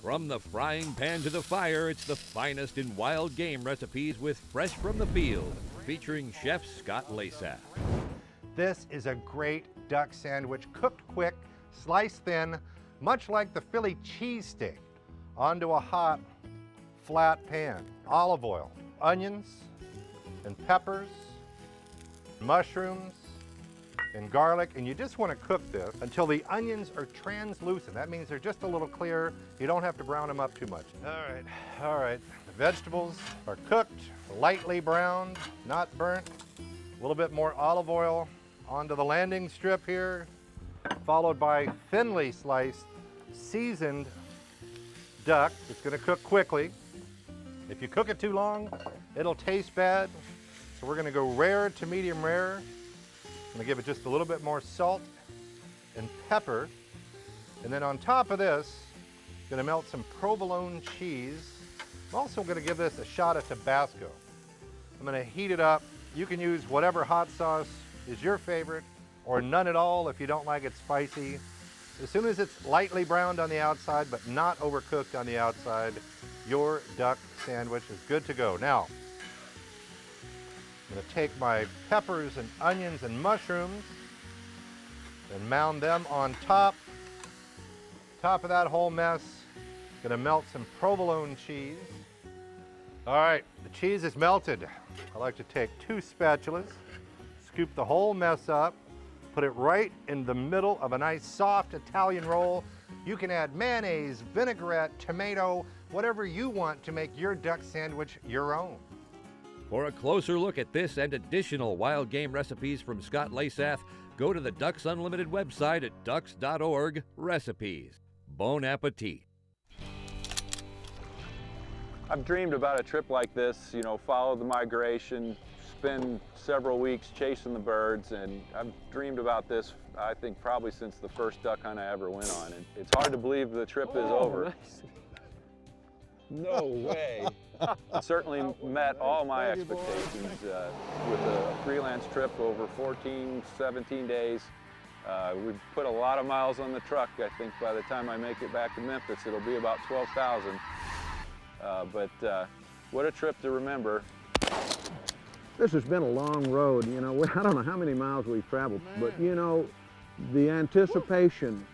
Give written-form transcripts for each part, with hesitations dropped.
From the frying pan to the fire, it's the finest in wild game recipes with Fresh from the Field, featuring Chef Scott Lasaf. This is a great duck sandwich, cooked quick, sliced thin, much like the Philly cheesesteak, onto a hot, flat pan. Olive oil, onions, and peppers, mushrooms, and garlic, and you just want to cook this until the onions are translucent. That means they're just a little clear. You don't have to brown them up too much. All right. The vegetables are cooked, lightly browned, not burnt. A little bit more olive oil onto the landing strip here, followed by thinly sliced, seasoned duck. It's going to cook quickly. If you cook it too long, it'll taste bad. So we're going to go rare to medium rare. I'm going to give it just a little bit more salt and pepper. And then on top of this, I'm going to melt some provolone cheese. I'm also going to give this a shot of Tabasco. I'm going to heat it up. You can use whatever hot sauce is your favorite, or none at all if you don't like it spicy. As soon as it's lightly browned on the outside, but not overcooked on the outside, your duck sandwich is good to go. Now, I'm going to take my peppers and onions and mushrooms and mound them on top. Top of that whole mess, going to melt some provolone cheese. All right, the cheese is melted. I like to take 2 spatulas, scoop the whole mess up, put it right in the middle of a nice soft Italian roll. You can add mayonnaise, vinaigrette, tomato, whatever you want to make your duck sandwich your own. For a closer look at this and additional wild game recipes from Scott Lasaf, go to the Ducks Unlimited website at ducks.org/recipes. Bon appetit. I've dreamed about a trip like this, you know, follow the migration, spend several weeks chasing the birds, and I've dreamed about this, I think, probably since the first duck hunt I ever went on. And it's hard to believe the trip is over. Nice. No way. It certainly met all my expectations with a freelance trip over 14, 17 days. We've put a lot of miles on the truck. I think by the time I make it back to Memphis, it'll be about 12,000. But what a trip to remember. This has been a long road, you know. I don't know how many miles we've traveled, but you know, the anticipation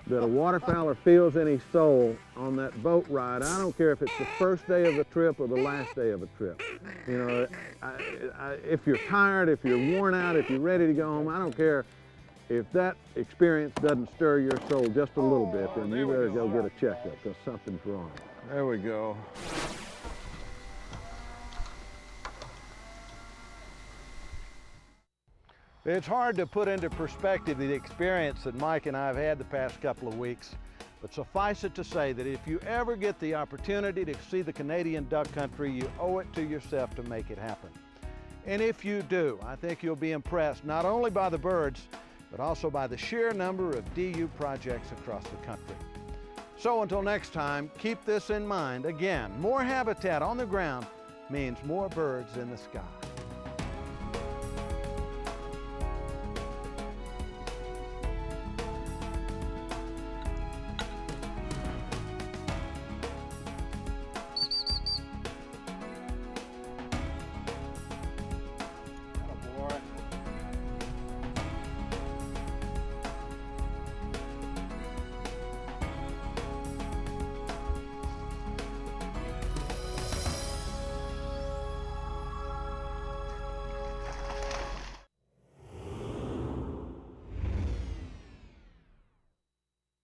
that a waterfowler feels in his soul on that boat ride, I don't care if it's the first day of the trip or the last day of a trip. You know, if you're tired, if you're worn out, if you're ready to go home, I don't care. If that experience doesn't stir your soul just a little bit, then you better go get a checkup because something's wrong. There we go. It's hard to put into perspective the experience that Mike and I have had the past couple of weeks, but suffice it to say that if you ever get the opportunity to see the Canadian duck country, you owe it to yourself to make it happen. And if you do, I think you'll be impressed not only by the birds, but also by the sheer number of DU projects across the country. So until next time, keep this in mind. Again, more habitat on the ground means more birds in the sky.